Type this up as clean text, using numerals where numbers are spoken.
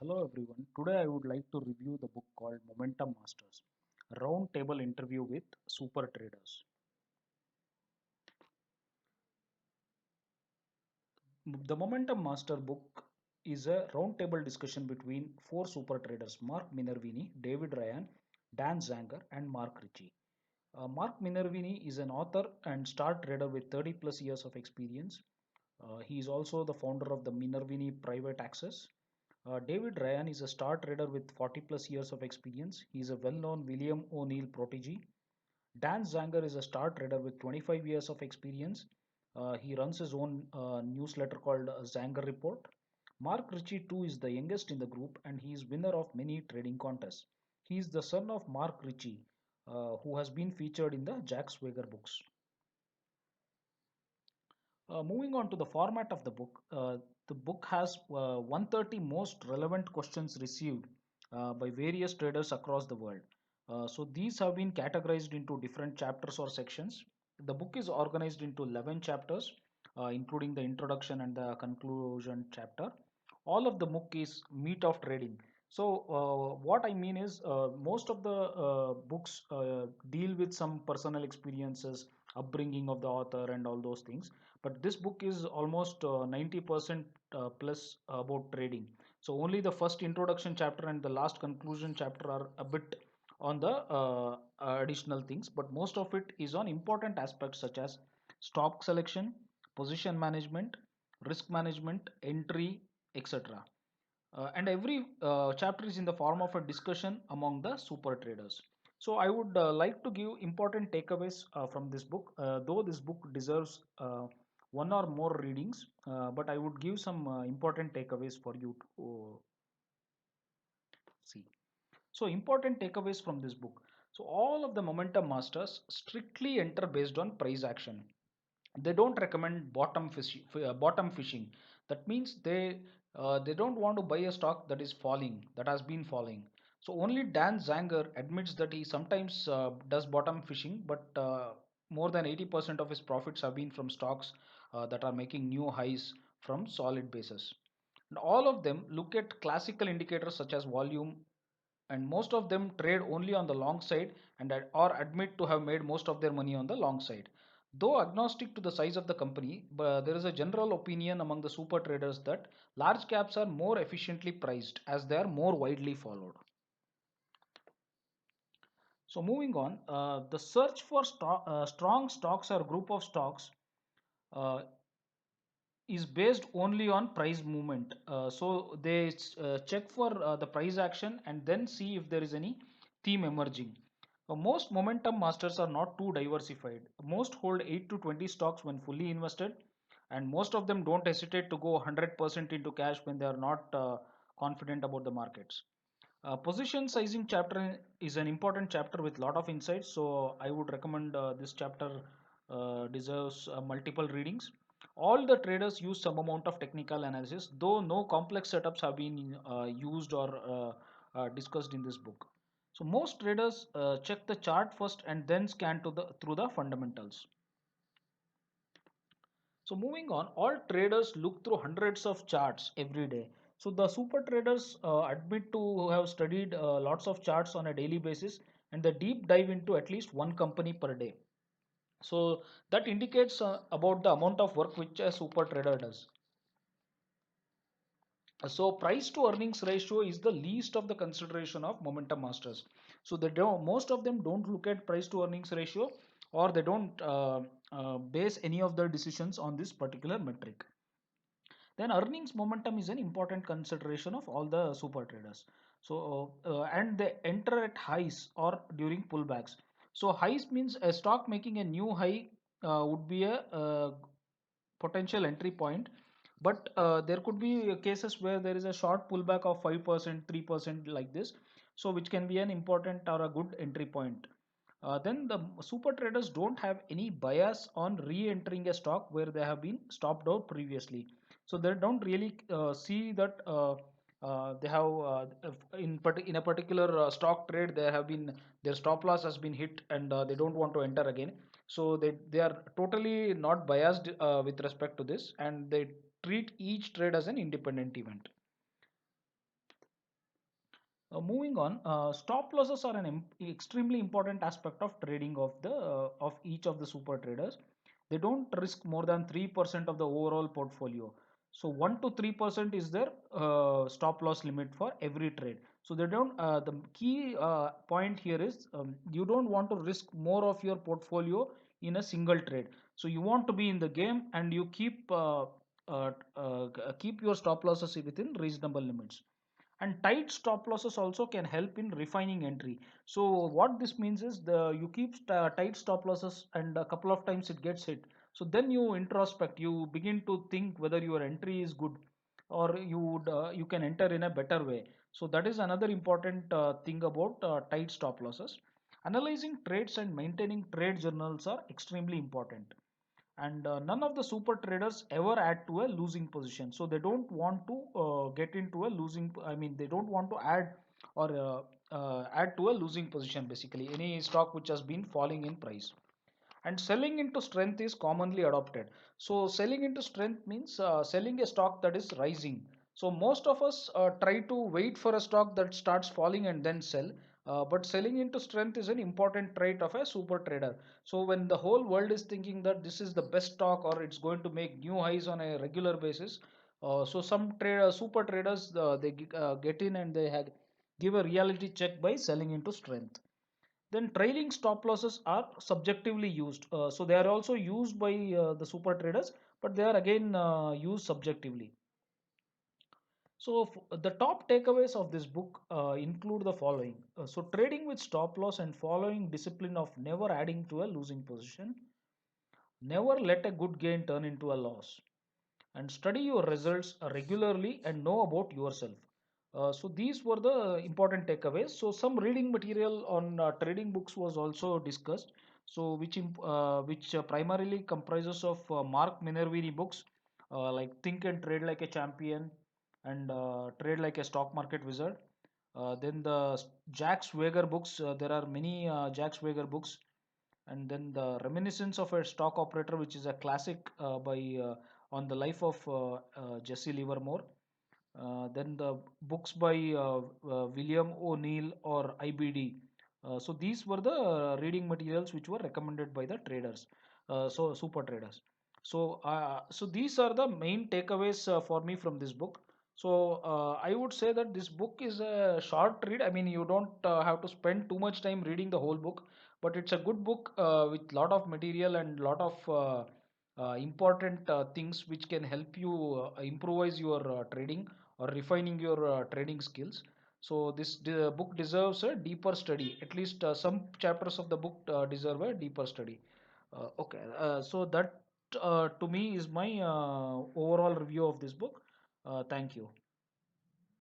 Hello everyone. Today I would like to review the book called Momentum Masters, a round table interview with super traders. The Momentum Master book is a roundtable discussion between four super traders: Mark Minervini, David Ryan, Dan Zanger, and Mark Ritchie. Mark Minervini is an author and star trader with 30 plus years of experience. He is also the founder of the Minervini Private Access. David Ryan is a star trader with 40 plus years of experience. He is a well known William O'Neill protege. Dan Zanger is a star trader with 25 years of experience. He runs his own newsletter called Zanger Report. Mark Ritchie, too, is the youngest in the group and he is winner of many trading contests. He is the son of Mark Ritchie, who has been featured in the Jack Swagger books. Moving on to the format of the book has 130 most relevant questions received by various traders across the world. So these have been categorized into different chapters or sections. The book is organized into 11 chapters, including the introduction and the conclusion chapter. All of the book is meat of trading. So what I mean is most of the books deal with some personal experiences, upbringing of the author and all those things, but this book is almost 90% plus about trading. So only the first introduction chapter and the last conclusion chapter are a bit on the additional things, but most of it is on important aspects such as stock selection, position management, risk management, entry, etc. And every chapter is in the form of a discussion among the super traders. So I would like to give important takeaways from this book, though this book deserves one or more readings, but I would give some important takeaways for you to see. So important takeaways from this book. So all of the momentum masters strictly enter based on price action. They don't recommend bottom fishing. That means they don't want to buy a stock that is falling, that has been falling. So only Dan Zanger admits that he sometimes does bottom fishing, but more than 80% of his profits have been from stocks that are making new highs from solid basis. And all of them look at classical indicators such as volume, and most of them trade only on the long side and or admit to have made most of their money on the long side. Though agnostic to the size of the company, but there is a general opinion among the super traders that large caps are more efficiently priced as they are more widely followed. So moving on, the search for strong stocks or group of stocks uh, is based only on price movement. So they check for the price action and then see if there is any theme emerging. Most momentum masters are not too diversified. Most hold 8 to 20 stocks when fully invested, and most of them don't hesitate to go 100% into cash when they are not confident about the markets. Position sizing chapter is an important chapter with lot of insights, so I would recommend this chapter deserves multiple readings. All the traders use some amount of technical analysis, though no complex setups have been used or discussed in this book. So most traders check the chart first and then scan to the through the fundamentals. So moving on, all traders look through hundreds of charts every day. So the super traders admit to have studied lots of charts on a daily basis, and they deep dive into at least one company per day. So that indicates about the amount of work which a super trader does. So price to earnings ratio is the least of the consideration of momentum masters. So they don't, most of them don't look at price to earnings ratio, or they don't base any of their decisions on this particular metric. Then earnings momentum is an important consideration of all the super traders. So and they enter at highs or during pullbacks. So highs means a stock making a new high would be a potential entry point, but there could be cases where there is a short pullback of 5%, 3% like this, so which can be an important or a good entry point. Then the super traders don't have any bias on re-entering a stock where they have been stopped out previously. So they don't really see that they have in a particular stock trade they have been, their stop loss has been hit and they don't want to enter again. So they are totally not biased with respect to this, and they treat each trade as an independent event. Moving on, stop losses are an extremely important aspect of trading of each of the super traders. They don't risk more than 3% of the overall portfolio. So 1 to 3% is their stop loss limit for every trade. So they don't. The key point here is you don't want to risk more of your portfolio in a single trade. So you want to be in the game and you keep your stop losses within reasonable limits. And tight stop losses also can help in refining entry. So what this means is you keep tight stop losses and a couple of times it gets hit, so then you introspect, you begin to think whether your entry is good or you can enter in a better way. So that is another important thing about tight stop losses. Analyzing trades and maintaining trade journals are extremely important. And none of the super traders ever add to a losing position, so they don't want to get into a losing, I mean they don't want to add or add to a losing position, basically any stock which has been falling in price. And selling into strength is commonly adopted. So selling into strength means selling a stock that is rising. So most of us try to wait for a stock that starts falling and then sell. But selling into strength is an important trait of a super trader. So when the whole world is thinking that this is the best stock or it's going to make new highs on a regular basis, so some super traders, get in and give a reality check by selling into strength. Then trailing stop losses are subjectively used. So they are also used by the super traders, but they are again used subjectively. So the top takeaways of this book include the following. So trading with stop loss and following discipline of never adding to a losing position, never let a good gain turn into a loss, and study your results regularly and know about yourself. So these were the important takeaways. So some reading material on trading books was also discussed. So which primarily comprises of Mark Minervini books like Think and Trade Like a Champion and Trade Like a Stock Market Wizard. Then the Jack Swagger books. There are many Jack Swagger books, and then the Reminiscence of a Stock Operator, which is a classic by on the life of Jesse Livermore. Then the books by William O'Neill or IBD. So these were the reading materials which were recommended by the traders, so super traders. So these are the main takeaways for me from this book. So I would say that this book is a short read. I mean, you don't have to spend too much time reading the whole book, but it's a good book with lot of material and lot of important things which can help you improvise your trading or refining your trading skills. So this book deserves a deeper study. At least some chapters of the book deserve a deeper study. Okay, so that to me is my overall review of this book. Thank you.